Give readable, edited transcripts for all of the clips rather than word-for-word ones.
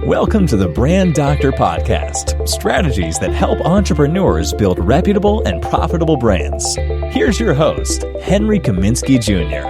Welcome to the Brand Doctor Podcast, strategies that help entrepreneurs build reputable and profitable brands. Here's your host, Henry Kaminski Jr.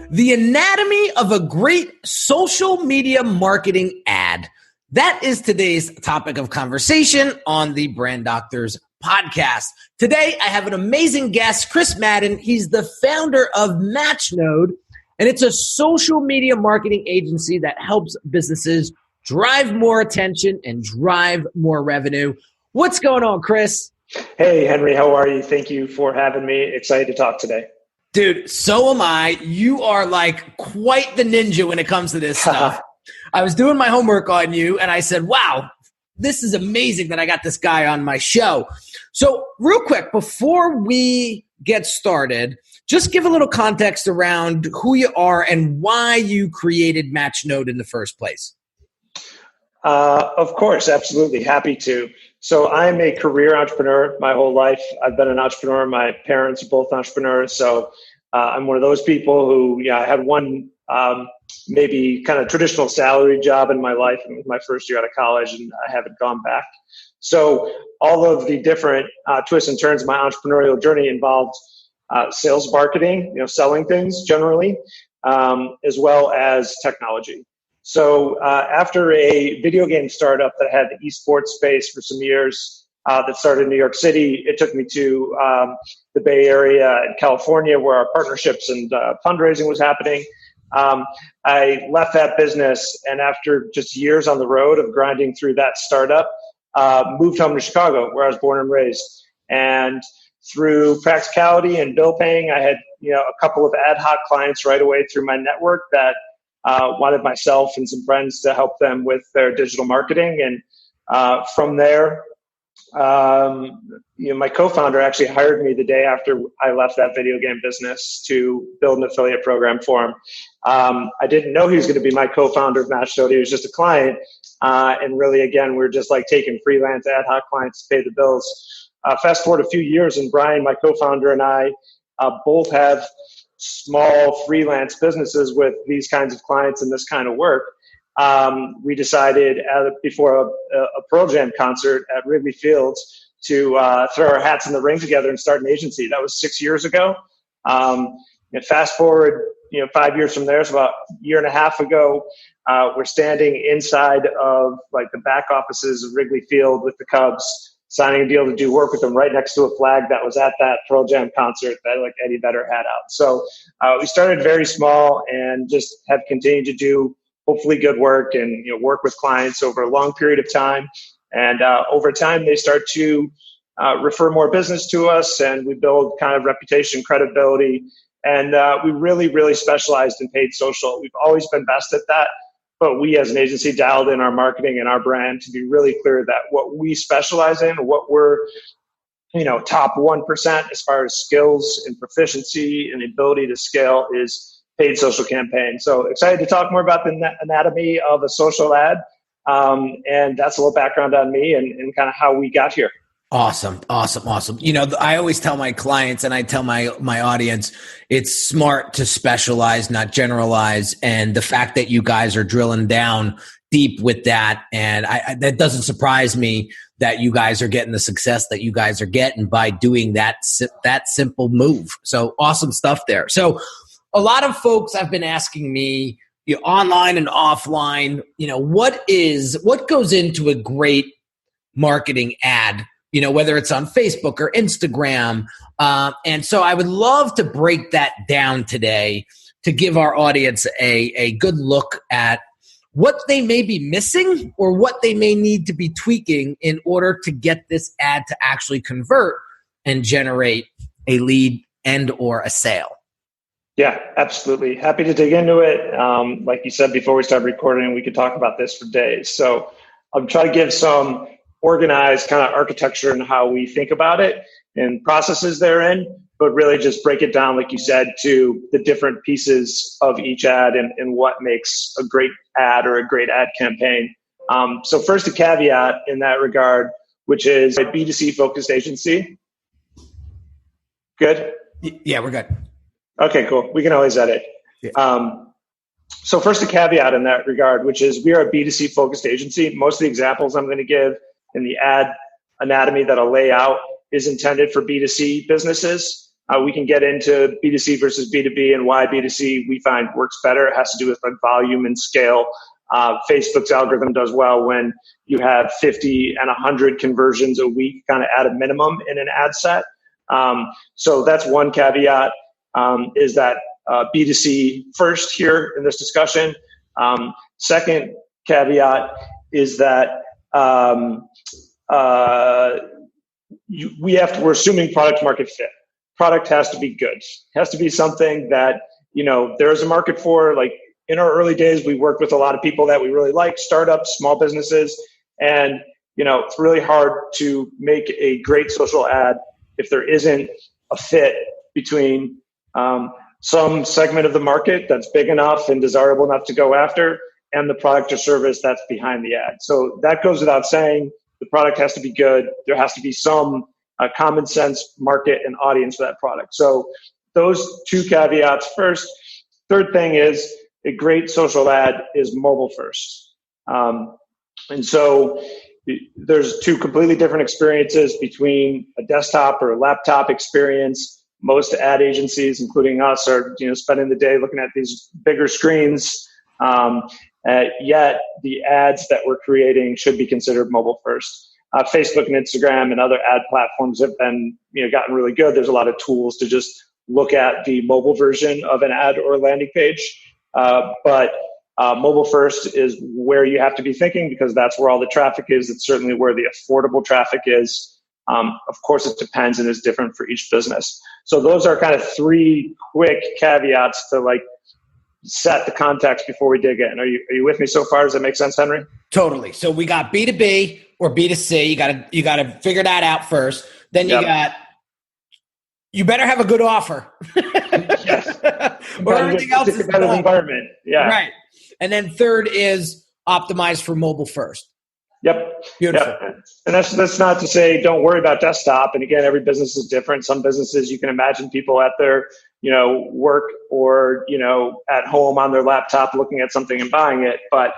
The anatomy of a great social media marketing ad. That is today's topic of conversation on the Brand Doctors Podcast. Today, I have an amazing guest, Chris Madden. He's the founder of Matchnode, and it's a social media marketing agency that helps businesses drive more attention and drive more revenue. What's going on, Chris? Hey, Henry, how are you? Thank you for having me. Excited to talk today. Dude, so am I. You are like quite the ninja when it comes to this stuff. I was doing my homework on you, and I said, wow, this is amazing that I got this guy on my show. So real quick, before we get started, just give a little context around who you are and why you created Matchnode in the first place. Of course, absolutely. Happy to. So I'm a career entrepreneur my whole life. I've been an entrepreneur. My parents are both entrepreneurs. So I'm one of those people who, I had one maybe kind of traditional salary job in my life. It was my first year out of college, and I haven't gone back. So all of the different twists and turns of my entrepreneurial journey involved sales, marketing, selling things generally, as well as technology. So after a video game startup that had the esports space for some years that started in New York City, it took me to the Bay Area and California, where our partnerships and fundraising was happening. I left that business, and after just years on the road of grinding through that startup, moved home to Chicago, where I was born and raised. And through practicality and bill paying, I had a couple of ad hoc clients right away through my network that wanted myself and some friends to help them with their digital marketing. And from there, my co-founder actually hired me the day after I left that video game business to build an affiliate program for him. I didn't know he was going to be my co-founder of Matchnode. He was just a client. And really, again, we're just like taking freelance ad hoc clients to pay the bills. Fast forward a few years, and Brian, my co-founder, and I both have small freelance businesses with these kinds of clients and this kind of work. We decided before a Pearl Jam concert at Wrigley Field to throw our hats in the ring together and start an agency. That was 6 years ago. And fast forward, 5 years from there, so about a year and a half ago, we're standing inside of like the back offices of Wrigley Field with the Cubs, signing a deal to do work with them right next to a flag that was at that Pearl Jam concert that like Eddie Vedder had out. So we started very small and just have continued to do hopefully good work and work with clients over a long period of time. And over time, they start to refer more business to us, and we build kind of reputation, credibility. And we really, really specialized in paid social. We've always been best at that. But we as an agency dialed in our marketing and our brand to be really clear that what we specialize in, what we're, top 1% as far as skills and proficiency and ability to scale is paid social campaign. So excited to talk more about the anatomy of a social ad. And that's a little background on me and kind of how we got here. Awesome. I always tell my clients and I tell my audience, it's smart to specialize, not generalize. And the fact that you guys are drilling down deep with that, and that doesn't surprise me that you guys are getting the success that you guys are getting by doing that simple move. So awesome stuff there. So a lot of folks have been asking me, online and offline, what goes into a great marketing ad? Whether it's on Facebook or Instagram. And so I would love to break that down today to give our audience a good look at what they may be missing or what they may need to be tweaking in order to get this ad to actually convert and generate a lead and or a sale. Yeah, absolutely. Happy to dig into it. Like you said, before we start recording, we could talk about this for days. So I'm trying to give some organized kind of architecture and how we think about it and processes therein, but really just break it down, like you said, to the different pieces of each ad and what makes a great ad or a great ad campaign. So first, a caveat in that regard, which is a B2C focused agency. Good? Yeah, we're good. Okay, cool. We can always edit. Yeah. So first, a caveat in that regard, which is we are a B2C focused agency. Most of the examples I'm going to give in the ad anatomy that I'll lay out is intended for B2C businesses. We can get into B2C versus B2B and why B2C we find works better. It has to do with like volume and scale. Facebook's algorithm does well when you have 50 and 100 conversions a week kind of at a minimum in an ad set. So that's one caveat, is that B2C first here in this discussion. Second caveat is that we're assuming product market fit. Product has to be good. It has to be something that, there's a market for. Like in our early days, we worked with a lot of people that we really like, startups, small businesses, and, it's really hard to make a great social ad if there isn't a fit between some segment of the market that's big enough and desirable enough to go after and the product or service that's behind the ad. So that goes without saying. The product has to be good. There has to be some common sense market and audience for that product. So those two caveats first. Third thing is a great social ad is mobile first. And so there's two completely different experiences between a desktop or a laptop experience. Most ad agencies, including us, are spending the day looking at these bigger screens. Yet the ads that we're creating should be considered mobile first. Facebook and Instagram and other ad platforms have been gotten really good. There's a lot of tools to just look at the mobile version of an ad or a landing page. But mobile first is where you have to be thinking, because that's where all the traffic is. It's certainly where the affordable traffic is. Of course, it depends and is different for each business. So those are kind of three quick caveats to set the context before we dig in. Are you with me so far? Does that make sense, Henry? Totally. So we got B2B or B2C. You got to figure that out first. Then you better have a good offer. Yes. Or everything else is a competitive environment. Yeah. Right. And then third is optimized for mobile first. Yep. Beautiful. Yep. And that's not to say don't worry about desktop. And again, every business is different. Some businesses, you can imagine people at their work or at home on their laptop looking at something and buying it. But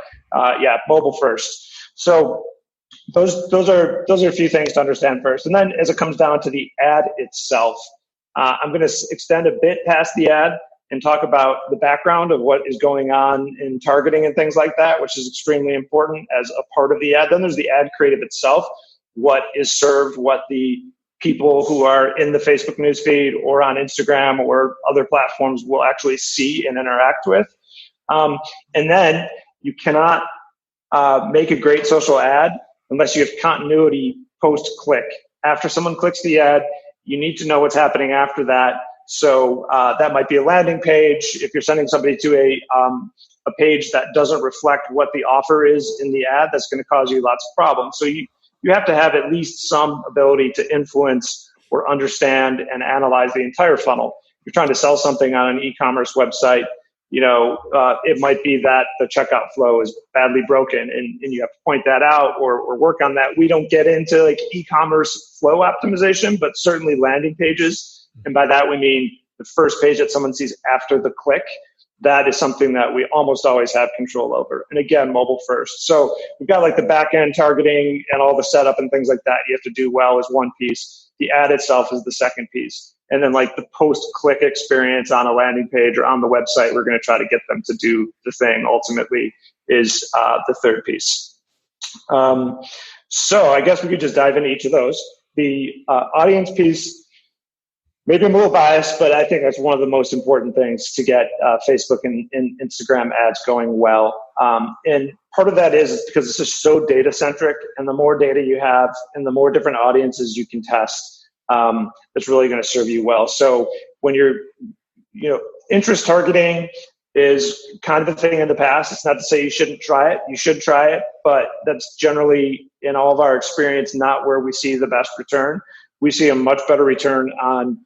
mobile first. So those are a few things to understand first. And then as it comes down to the ad itself, I'm going to extend a bit past the ad and talk about the background of what is going on in targeting and things like that, which is extremely important as a part of the ad. Then there's the ad creative itself, what is served, what the people who are in the Facebook newsfeed or on Instagram or other platforms will actually see and interact with. And then you cannot make a great social ad unless you have continuity post-click. After someone clicks the ad, you need to know what's happening after that. So that might be a landing page. If you're sending somebody to a page that doesn't reflect what the offer is in the ad, that's going to cause you lots of problems. So you have to have at least some ability to influence or understand and analyze the entire funnel. If you're trying to sell something on an e-commerce website, it might be that the checkout flow is badly broken and you have to point that out or work on that. We don't get into e-commerce flow optimization, but certainly landing pages. And by that, we mean the first page that someone sees after the click. That is something that we almost always have control over. And again, mobile first. So we've got the back end targeting and all the setup and things like that you have to do well is one piece. The ad itself is the second piece. And then the post-click experience on a landing page or on the website, we're going to try to get them to do the thing ultimately is the third piece. So I guess we could just dive into each of those. The audience piece, maybe I'm a little biased, but I think that's one of the most important things to get Facebook and Instagram ads going well. And part of that is because this is so data-centric, and the more data you have and the more different audiences you can test, that's really going to serve you well. So when you're, interest targeting is kind of a thing in the past. It's not to say you shouldn't try it. You should try it, but that's generally, in all of our experience, not where we see the best return. We see a much better return on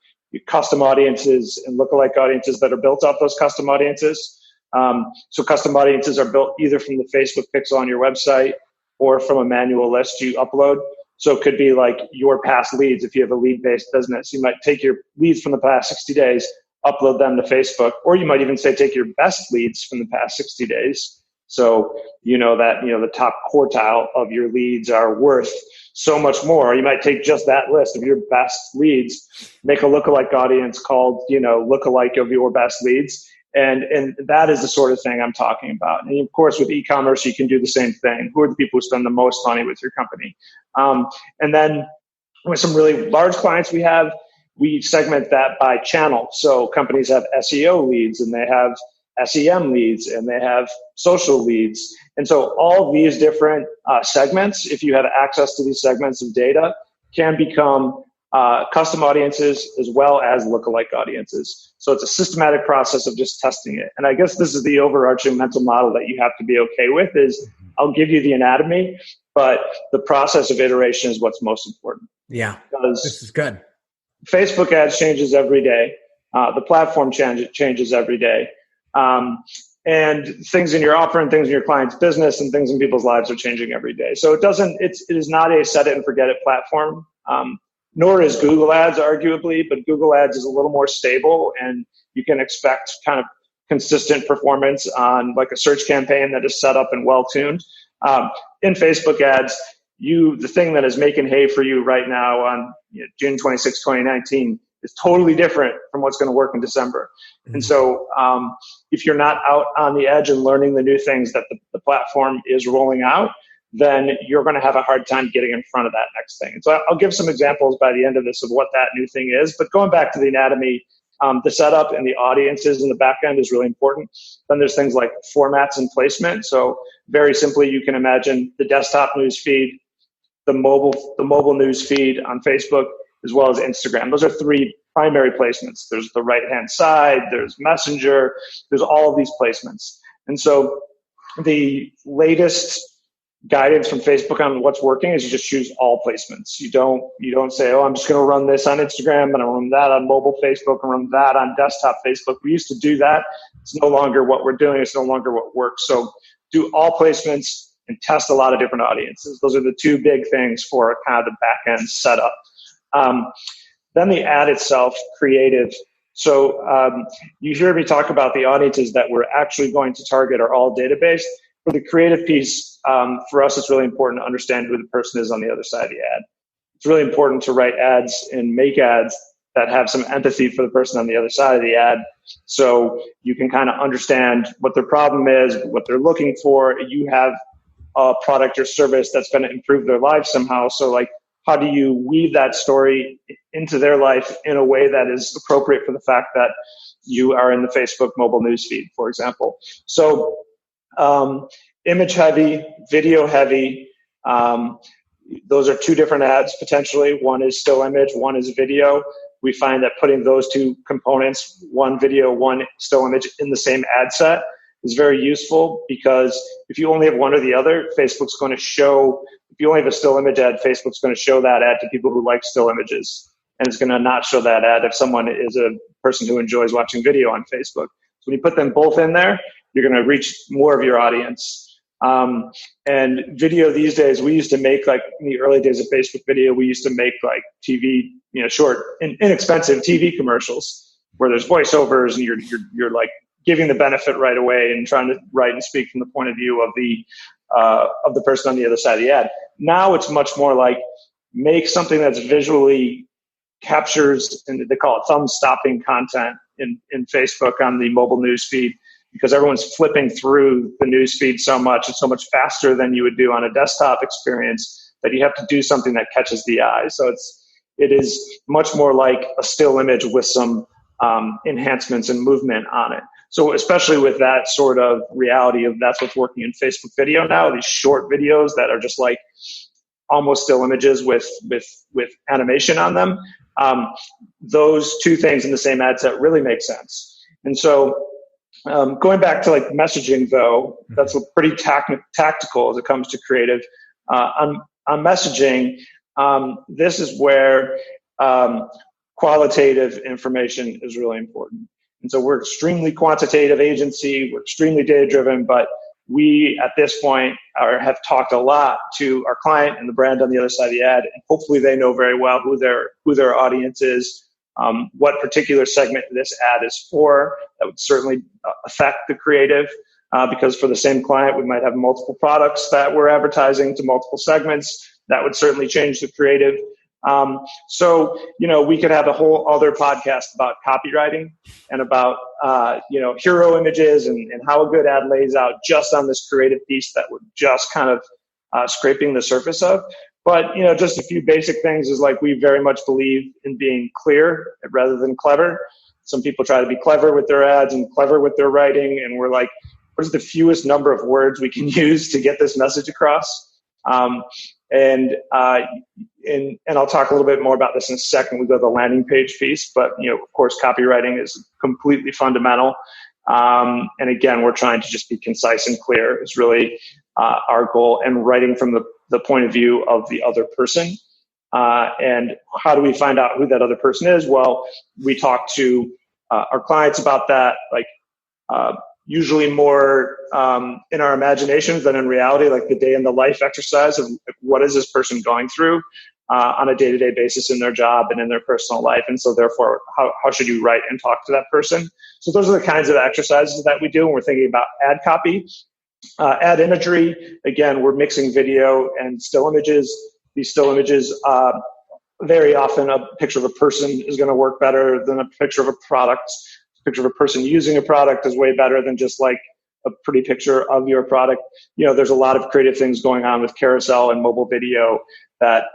custom audiences and lookalike audiences that are built off those custom audiences. So custom audiences are built either from the Facebook pixel on your website or from a manual list you upload. So it could be your past leads. If you have a lead-based business, you might take your leads from the past 60 days, upload them to Facebook, or you might even say take your best leads from the past 60 days. So you know that the top quartile of your leads are worth so much more. You might take just that list of your best leads, make a lookalike audience called lookalike of your best leads, and that is the sort of thing I'm talking about. And of course, with e-commerce, you can do the same thing. Who are the people who spend the most money with your company? And then with some really large clients we segment that by channel. So companies have SEO leads, and they have SEM leads, and they have social leads. And so all these different segments, if you have access to these segments of data, can become custom audiences as well as lookalike audiences. So it's a systematic process of just testing it. And I guess this is the overarching mental model that you have to be okay with is I'll give you the anatomy, but the process of iteration is what's most important. Yeah, because this is good. Facebook ads changes every day. The platform changes every day. And things in your offer and things in your client's business and things in people's lives are changing every day. So it is not a set it and forget it platform. Nor is Google Ads, arguably, but Google Ads is a little more stable, and you can expect kind of consistent performance on like a search campaign that is set up and well-tuned. In Facebook ads, the thing that is making hay for you right now on June 26, 2019 is totally different from what's going to work in December. Mm-hmm. And so if you're not out on the edge and learning the new things that the platform is rolling out, then you're going to have a hard time getting in front of that next thing. And so I'll give some examples by the end of this of what that new thing is. But going back to the anatomy, the setup and the audiences in the back end is really important. Then there's things like formats and placement. So very simply, you can imagine the desktop news feed, the mobile news feed on Facebook, as well as Instagram. Those are three primary placements. There's the right-hand side, there's Messenger, there's all of these placements. And so the latest guidance from Facebook on what's working is you just choose all placements. You don't say, I'm just going to run this on Instagram and I'll run that on mobile Facebook and run that on desktop Facebook. We used to do that. It's no longer what we're doing. It's no longer what works. So do all placements and test a lot of different audiences. Those are the two big things for kind of the back end setup. Then the ad itself, creative. So you hear me talk about the audiences that we're actually going to target are all database. For the creative piece, for us, it's really important to understand who the person is on the other side of the ad. It's really important to write ads and make ads that have some empathy for the person on the other side of the ad. So you can kind of understand what their problem is, what they're looking for. You have a product or service that's going to improve their life somehow. So like, how do you weave that story into their life in a way that is appropriate for the fact that you are in the Facebook mobile newsfeed, for example? So image heavy, video heavy. Those are two different ads potentially. One is still image, one is video. We find that putting those two components, one video, one still image, in the same ad set is very useful, because if you only have one or the other, Facebook's going to show, if you only have a still image ad, Facebook's going to show that ad to people who like still images. And it's going to not show that ad if someone is a person who enjoys watching video on Facebook. So when you put them both in there, you're going to reach more of your audience. And video these days, we used to make, like in the early days of Facebook video, we used to make like TV, short, inexpensive TV commercials where there's voiceovers and you're like giving the benefit right away and trying to write and speak from the point of view of the person on the other side of the ad. Now it's much more like make something that's visually captures, and they call it thumb-stopping content in Facebook on the mobile news feed, because everyone's flipping through the news feed so much. It's so much faster than you would do on a desktop experience that you have to do something that catches the eye. So it is much more like a still image with some enhancements and movement on it. So especially with that sort of reality of that's what's working in Facebook video now, these short videos that are just like almost still images with animation on them. Those two things in the same ad set really make sense. And so going back to like messaging though, that's pretty tactical as it comes to creative. On messaging, this is where qualitative information is really important. And so we're extremely quantitative agency, we're extremely data driven, but we at this point have talked a lot to our client and the brand on the other side of the ad, and hopefully they know very well who their audience is, what particular segment this ad is for. That would certainly affect the creative, because for the same client, we might have multiple products that we're advertising to multiple segments. That would certainly change the creative. So, we could have a whole other podcast about copywriting and about, hero images and how a good ad lays out just on this creative piece that we're just kind of scraping the surface of. But, just a few basic things is like, we very much believe in being clear rather than clever. Some people try to be clever with their ads and clever with their writing. And we're like, what is the fewest number of words we can use to get this message across? And I'll talk a little bit more about this in a second. We go to the landing page piece, but of course, copywriting is completely fundamental. And again, we're trying to just be concise and clear is really our goal, and writing from the point of view of the other person. And how do we find out who that other person is? Well, we talk to our clients about that, like usually more in our imaginations than in reality, like the day in the life exercise of what is this person going through on a day-to-day basis in their job and in their personal life. And so therefore, how should you write and talk to that person? So those are the kinds of exercises that we do when we're thinking about ad copy. Ad imagery, again, we're mixing video and still images. These still images, very often a picture of a person is going to work better than a picture of a product. A picture of a person using a product is way better than just like a pretty picture of your product. There's a lot of creative things going on with carousel and mobile video that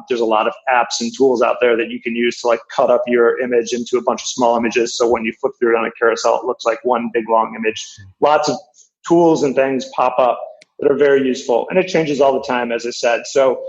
there's a lot of apps and tools out there that you can use to like cut up your image into a bunch of small images. So when you flip through it on a carousel, it looks like one big long image. Lots of tools and things pop up that are very useful, and it changes all the time, as I said. So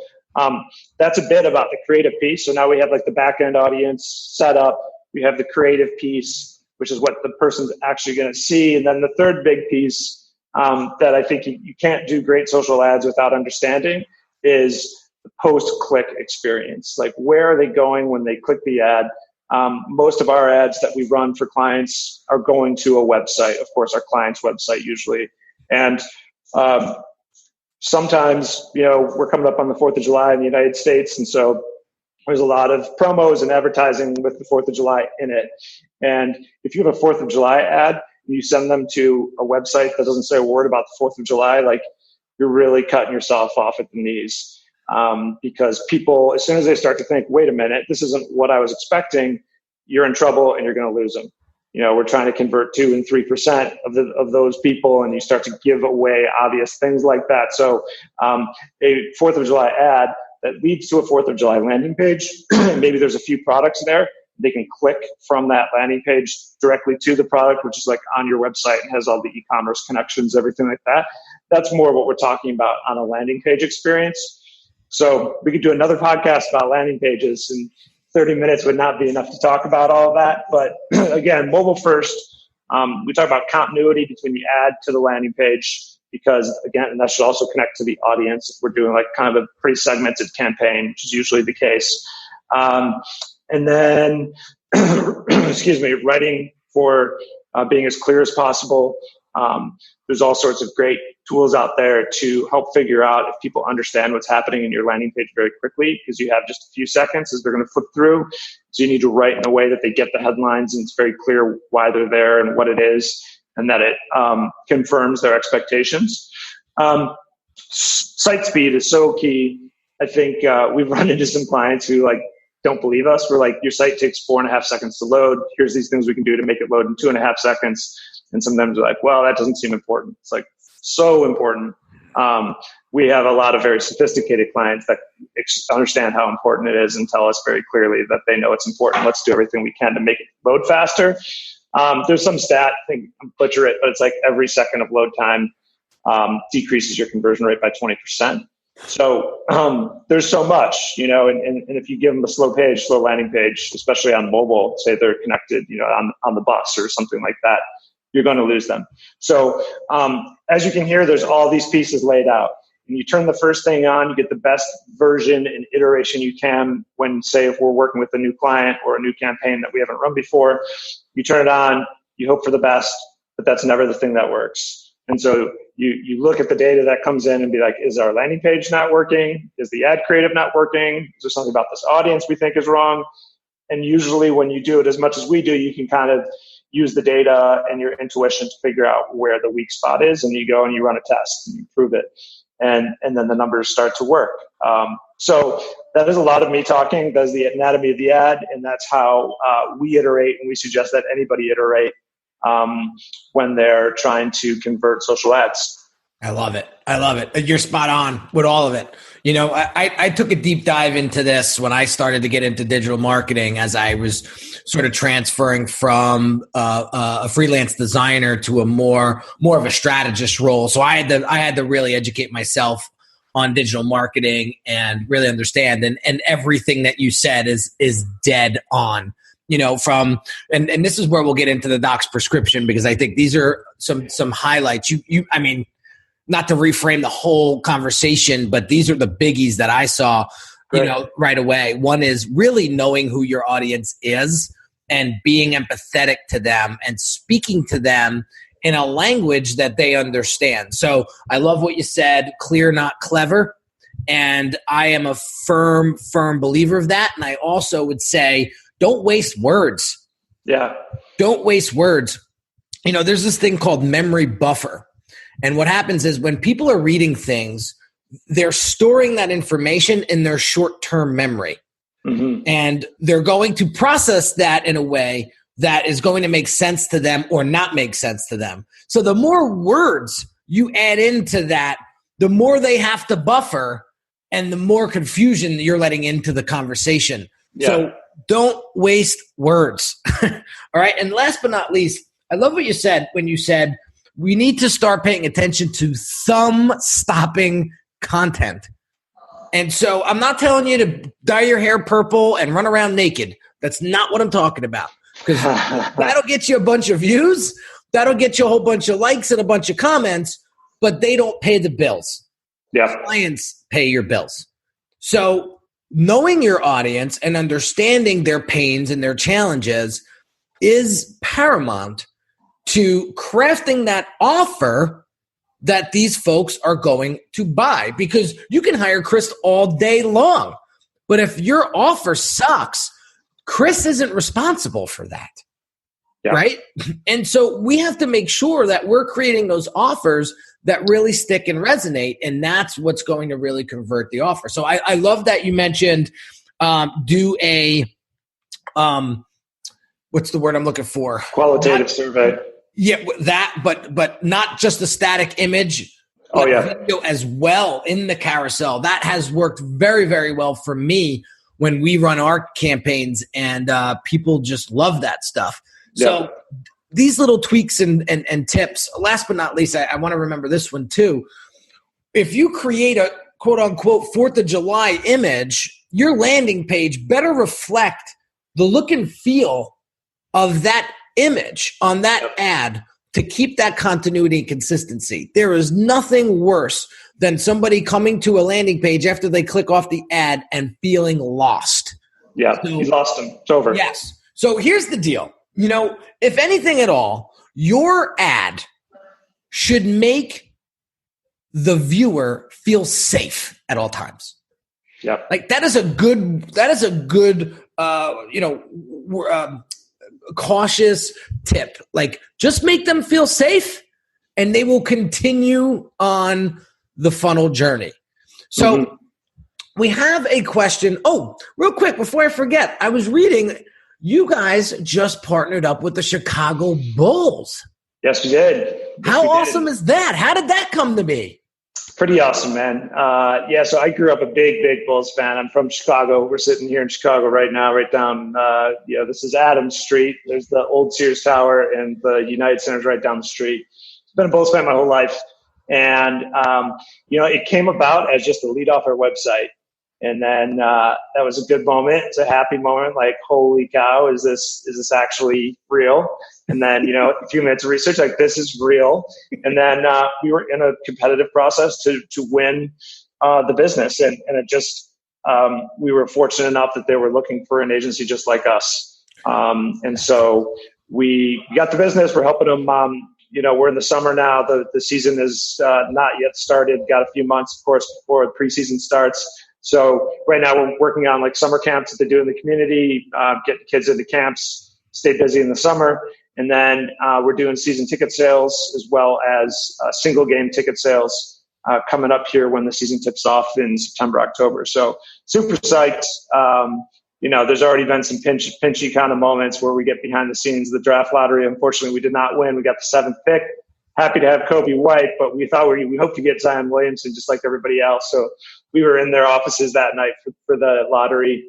that's a bit about the creative piece. So now we have like the back end audience set up. We have the creative piece, which is what the person's actually going to see. And then the third big piece that I think you can't do great social ads without understanding is the post-click experience. Like, where are they going when they click the ad? Most of our ads that we run for clients are going to a website, of course, our client's website usually. And sometimes, we're coming up on the 4th of July in the United States. And so there's a lot of promos and advertising with the 4th of July in it. And if you have a 4th of July ad and you send them to a website that doesn't say a word about the 4th of July, like, you're really cutting yourself off at the knees. Because people, as soon as they start to think, wait a minute, this isn't what I was expecting, you're in trouble and you're going to lose them. We're trying to convert 2 and 3% of those people, and you start to give away obvious things like that. So a 4th of July ad that leads to a 4th of July landing page, maybe there's a few products there. They can click from that landing page directly to the product, which is like on your website and has all the e-commerce connections, everything like that. That's more what we're talking about on a landing page experience. So we could do another podcast about landing pages, and 30 minutes would not be enough to talk about all of that. But again, mobile first, we talk about continuity between the ad to the landing page, because again, and that should also connect to the audience if we're doing like kind of a pretty segmented campaign, which is usually the case. And then, writing for being as clear as possible. There's all sorts of great tools out there to help figure out if people understand what's happening in your landing page very quickly, because you have just a few seconds as they're going to flip through. So you need to write in a way that they get the headlines and it's very clear why they're there and what it is, and that it confirms their expectations. Site speed is so key. I think we've run into some clients who don't believe us. We're like, your site takes 4.5 seconds to load. Here's these things we can do to make it load in 2.5 seconds. And sometimes they're like, well, that doesn't seem important. It's like, so important. We have a lot of very sophisticated clients that understand how important it is and tell us very clearly that they know it's important. Let's do everything we can to make it load faster. There's some stat, I think I'll butcher it, but it's like every second of load time decreases your conversion rate by 20%. So there's so much, and if you give them a slow landing page, especially on mobile, say they're connected, on the bus or something like that, you're going to lose them. So as you can hear, there's all these pieces laid out. And you turn the first thing on, you get the best version and iteration you can when, say, if we're working with a new client or a new campaign that we haven't run before, you turn it on, you hope for the best, but that's never the thing that works. And so you look at the data that comes in and be like, is our landing page not working? Is the ad creative not working? Is there something about this audience we think is wrong? And usually when you do it as much as we do, you can kind of use the data and your intuition to figure out where the weak spot is. And you go and you run a test and you prove it. And then the numbers start to work. So that is a lot of me talking. That's the anatomy of the ad. And that's how we iterate. And we suggest that anybody iterate when they're trying to convert social ads. I love it. I love it. You're spot on with all of it. You know, I took a deep dive into this when I started to get into digital marketing, as I was sort of transferring from a freelance designer to a more of a strategist role. So I had to really educate myself on digital marketing and really understand. And everything that you said is dead on. You know, and this is where we'll get into the doc's prescription, because I think these are some highlights. I mean, not to reframe the whole conversation, but these are the biggies that I saw, you know, right away. One is really knowing who your audience is and being empathetic to them and speaking to them in a language that they understand. So I love what you said, clear, not clever. And I am a firm believer of that. And I also would say, don't waste words. Yeah. Don't waste words. You know, there's this thing called memory buffer. And what happens is when people are reading things, they're storing that information in their short-term memory. Mm-hmm. And they're going to process that in a way that is going to make sense to them or not make sense to them. So the more words you add into that, the more they have to buffer and the more confusion you're letting into the conversation. Yeah. So don't waste words. All right. And last but not least, I love what you said when you said, we need to start paying attention to thumb-stopping content. And so I'm not telling you to dye your hair purple and run around naked. That's not what I'm talking about. Because that'll get you a bunch of views. That'll get you a whole bunch of likes and a bunch of comments, but they don't pay the bills. Yeah. Clients pay your bills. So knowing your audience and understanding their pains and their challenges is paramount to crafting that offer that these folks are going to buy. Because you can hire Chris all day long, but if your offer sucks, Chris isn't responsible for that, right? And so we have to make sure that we're creating those offers that really stick and resonate, and that's what's going to really convert the offer. So I love that you mentioned do a what's the word I'm looking for? Qualitative survey. Yeah, that, but not just a static image. Video as well in the carousel. That has worked very, very well for me when we run our campaigns, and people just love that stuff. So these little tweaks and tips, last but not least, I want to remember this one too. If you create a quote unquote 4th of July image, your landing page better reflect the look and feel of that image on that ad to keep that continuity and consistency. There is nothing worse than somebody coming to a landing page after they click off the ad and feeling lost. Yeah, so, you lost them. It's over. Yes. So here's the deal. You know, if anything at all, your ad should make the viewer feel safe at all times. Yeah. Like that is a good cautious tip. Like just make them feel safe and they will continue on the funnel journey. So we have a question. Oh, real quick before I forget, I was reading you guys just partnered up with the Chicago Bulls. Yes, we did. How awesome is that? How did that come to be? Pretty awesome, man. So I grew up a big Bulls fan. I'm from Chicago. We're sitting here in Chicago right now, right down, this is Adams Street. There's the old Sears Tower and the United Center's right down the street. I've been a Bulls fan my whole life. And, it came about as just a lead off our website. And then that was a good moment. It's a happy moment. Like, holy cow, is this actually real? And then, a few minutes of research, like this is real. And then we were in a competitive process to win the business. And it just, we were fortunate enough that they were looking for an agency just like us. And so we got the business. We're helping them. We're in the summer now. The season is not yet started. Got a few months, of course, before the preseason starts. So right now we're working on like summer camps that they do in the community, getting kids into camps, stay busy in the summer. And then we're doing season ticket sales as well as single game ticket sales coming up here when the season tips off in September, October. So super psyched. There's already been some pinchy kind of moments where we get behind the scenes. The draft lottery, unfortunately, we did not win. We got the 7th pick. Happy to have Kobe White, but we thought we hoped to get Zion Williamson just like everybody else. So we were in their offices that night for the lottery,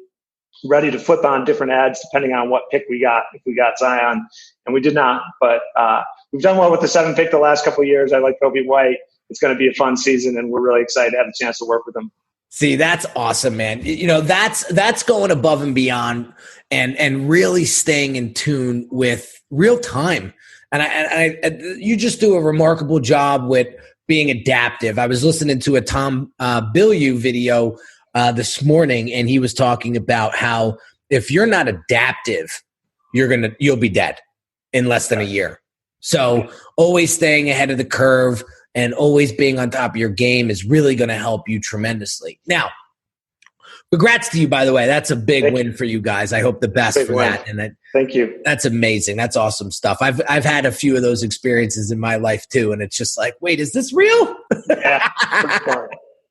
ready to flip on different ads depending on what pick we got, if we got Zion, and we did not. But we've done well with the 7th pick the last couple of years. I like Kobe White. It's going to be a fun season, and we're really excited to have a chance to work with him. See, that's awesome, man. That's going above and beyond and really staying in tune with real time. And you just do a remarkable job with being adaptive. I was listening to a Tom Bilyeu video this morning, and he was talking about how if you're not adaptive, you'll be dead in less than a year. So always staying ahead of the curve and always being on top of your game is really going to help you tremendously. Now, congrats to you, by the way. That's a big win for you guys. I hope the best for that. And thank you. That's amazing. That's awesome stuff. I've had a few of those experiences in my life too, and it's just like, wait, is this real? Yeah.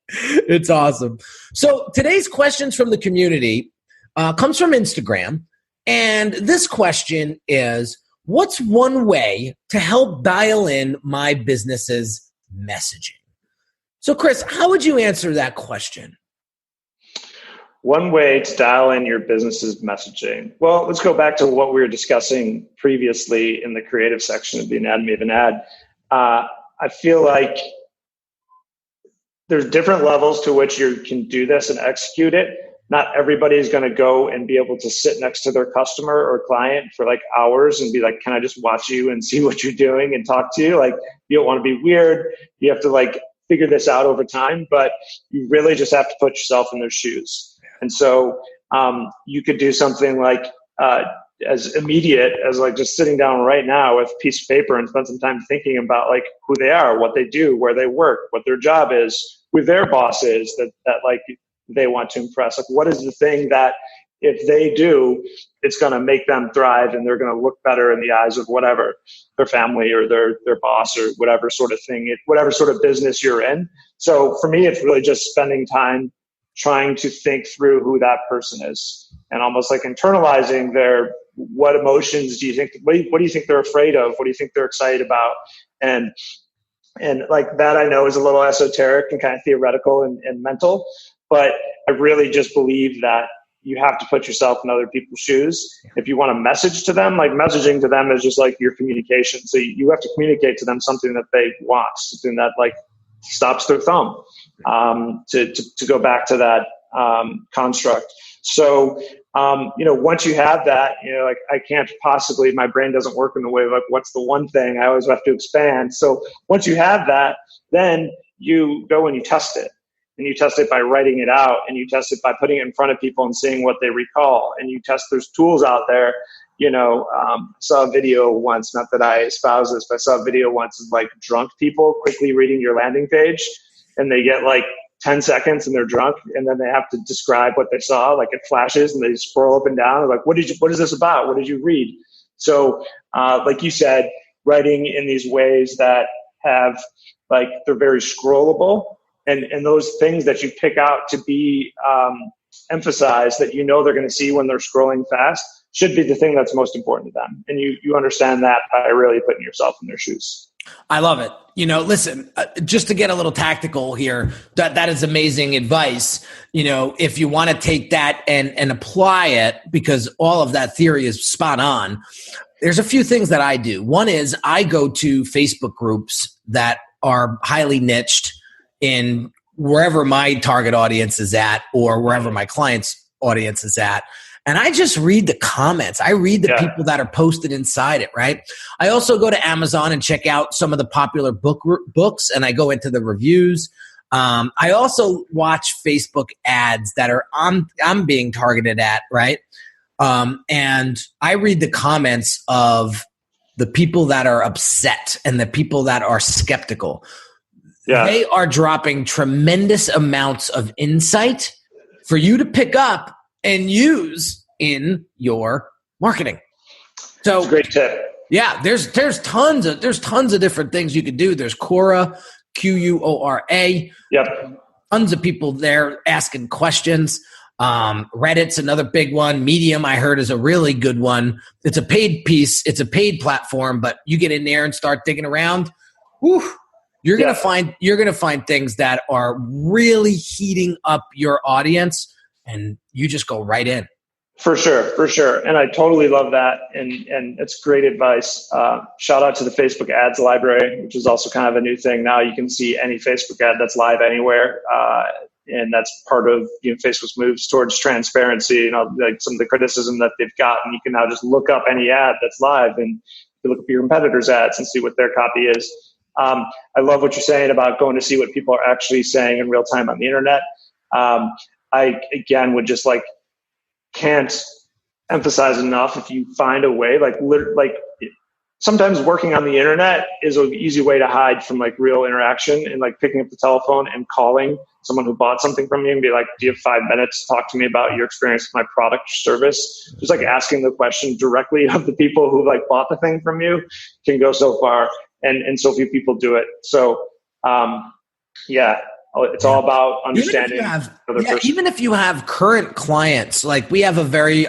It's awesome. So today's questions from the community comes from Instagram, and this question is, what's one way to help dial in my business's messaging? So, Chris, how would you answer that question? One way to dial in your business's messaging. Well, let's go back to what we were discussing previously in the creative section of the Anatomy of an Ad. I feel like there's different levels to which you can do this and execute it. Not everybody is going to go and be able to sit next to their customer or client for like hours and be like, can I just watch you and see what you're doing and talk to you? Like, you don't want to be weird. You have to like figure this out over time, but you really just have to put yourself in their shoes. And so you could do something like as immediate as like just sitting down right now with a piece of paper and spend some time thinking about like who they are, what they do, where they work, what their job is, who their boss is that like they want to impress. Like, what is the thing that if they do, it's going to make them thrive and they're going to look better in the eyes of whatever their family or their boss or whatever sort of thing, whatever sort of business you're in. So for me, it's really just spending time trying to think through who that person is and almost like internalizing what emotions do you think, what do you think they're afraid of? What do you think they're excited about? And like that, I know is a little esoteric and kind of theoretical and mental, but I really just believe that you have to put yourself in other people's shoes. If you want to message to them, like messaging to them is just like your communication. So you have to communicate to them something that they want, something that like stops their thumb, to go back to that construct. So, once you have that, like I can't possibly, my brain doesn't work in the way of like, what's the one thing? I always have to expand. So once you have that, then you go and you test it. And you test it by writing it out, and you test it by putting it in front of people and seeing what they recall. And you test, there's tools out there. I saw a video once, not that I espouse this, but I saw a video once of like drunk people quickly reading your landing page, and they get like 10 seconds and they're drunk, and then they have to describe what they saw. Like it flashes and they scroll up and down. They're like, what is this about? What did you read? So, like you said, writing in these ways that have like, they're very scrollable. And those things that you pick out to be emphasized that they're going to see when they're scrolling fast should be the thing that's most important to them. And you understand that by really putting yourself in their shoes. I love it. Listen, just to get a little tactical here, that is amazing advice. If you want to take that and apply it, because all of that theory is spot on, there's a few things that I do. One is I go to Facebook groups that are highly niched in wherever my target audience is at or wherever my client's audience is at. And I just read the comments. I read the people that are posted inside it, right? I also go to Amazon and check out some of the popular books, and I go into the reviews. I also watch Facebook ads that I'm being targeted at, right? And I read the comments of the people that are upset and the people that are skeptical. Yeah. They are dropping tremendous amounts of insight for you to pick up and use in your marketing. So that's a great tip. Yeah, there's tons of different things you could do. There's Quora, Quora. Yep. Tons of people there asking questions. Reddit's another big one. Medium, I heard, is a really good one. It's a paid piece. It's a paid platform, but you get in there and start digging around. Whew, you're gonna find things that are really heating up your audience, and you just go right in. For sure. And I totally love that. And it's great advice. Shout out to the Facebook ads library, which is also kind of a new thing. Now you can see any Facebook ad that's live anywhere. And that's part of, Facebook's moves towards transparency, like some of the criticism that they've gotten. You can now just look up any ad that's live and you look up your competitors' ads and see what their copy is. I love what you're saying about going to see what people are actually saying in real time on the internet. I, again, would just can't emphasize enough, if you find a way, sometimes working on the internet is an easy way to hide from real interaction, and picking up the telephone and calling someone who bought something from you and be like, do you have 5 minutes to talk to me about your experience with my product or service? Just asking the question directly of the people who bought the thing from you can go so far, and so few people do it. So it's all about understanding. Even if you have current clients, we have a very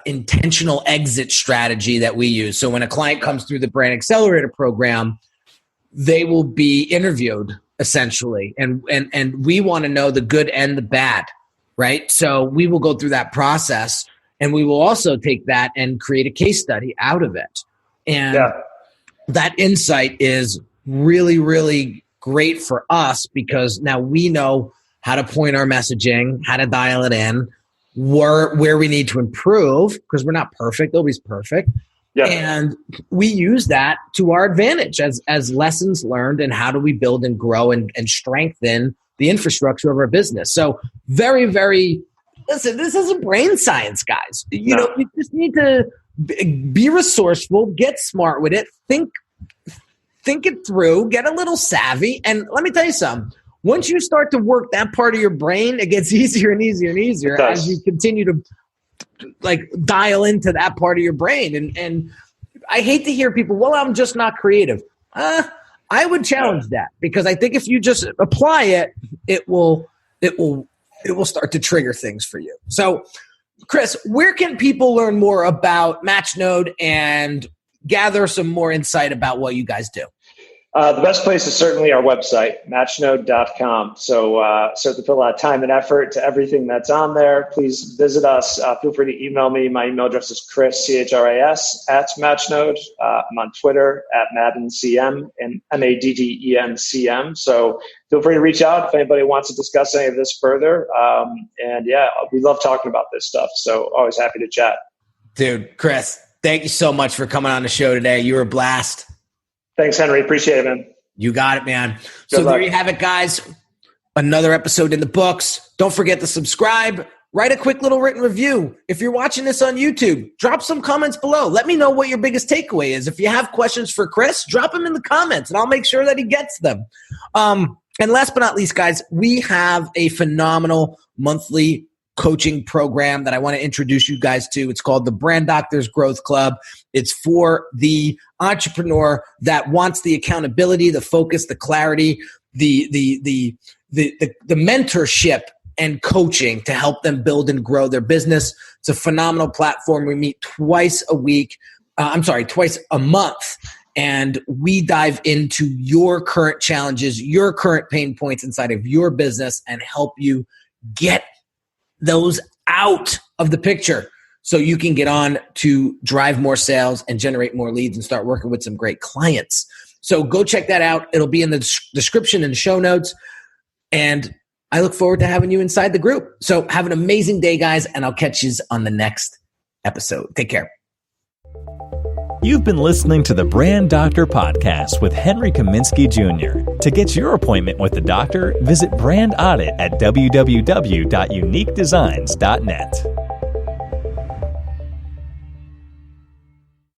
intentional exit strategy that we use. So when a client comes through the Brand Accelerator program, they will be interviewed essentially, and we want to know the good and the bad, right? So we will go through that process, and we will also take that and create a case study out of it. And that insight is really, really great for us, because now we know how to point our messaging, how to dial it in, where we need to improve, because we're not perfect. Nobody's perfect. Yeah. And we use that to our advantage as lessons learned, and how do we build and grow and strengthen the infrastructure of our business. So very, very, listen, this isn't brain science, guys. You just need to be resourceful, get smart with it, think it through, get a little savvy. And let me tell you something. Once you start to work that part of your brain, it gets easier and easier and easier as you continue to dial into that part of your brain. And I hate to hear people, well, I'm just not creative. I would challenge that, because I think if you just apply it, it will start to trigger things for you. So, Chris, where can people learn more about MatchNode and gather some more insight about what you guys do? The best place is certainly our website, matchnode.com. So certainly put a lot of time and effort to everything that's on there. Please visit us. Feel free to email me. My email address is Chris, CHRIS, @Matchnode. I'm on Twitter @MaddenCM and MADDENCM. So feel free to reach out if anybody wants to discuss any of this further. We love talking about this stuff. So always happy to chat. Dude, Chris, thank you so much for coming on the show today. You were a blast. Thanks, Henry. Appreciate it, man. You got it, man. So there you have it, guys. Another episode in the books. Don't forget to subscribe. Write a quick little written review. If you're watching this on YouTube, drop some comments below. Let me know what your biggest takeaway is. If you have questions for Chris, drop them in the comments, and I'll make sure that he gets them. And last but not least, guys, we have a phenomenal monthly coaching program that I want to introduce you guys to. It's called the Brand Doctors Growth Club. It's for the entrepreneur that wants the accountability, the focus, the clarity, the mentorship and coaching to help them build and grow their business. It's a phenomenal platform. We meet twice a month. And we dive into your current challenges, your current pain points inside of your business, and help you get those out of the picture so you can get on to drive more sales and generate more leads and start working with some great clients. So go check that out. It'll be in the description and show notes. And I look forward to having you inside the group. So have an amazing day, guys, and I'll catch you on the next episode. Take care. You've been listening to the Brand Doctor Podcast with Henry Kaminski Jr. To get your appointment with the doctor, visit Brand Audit at www.uniquedesigns.net.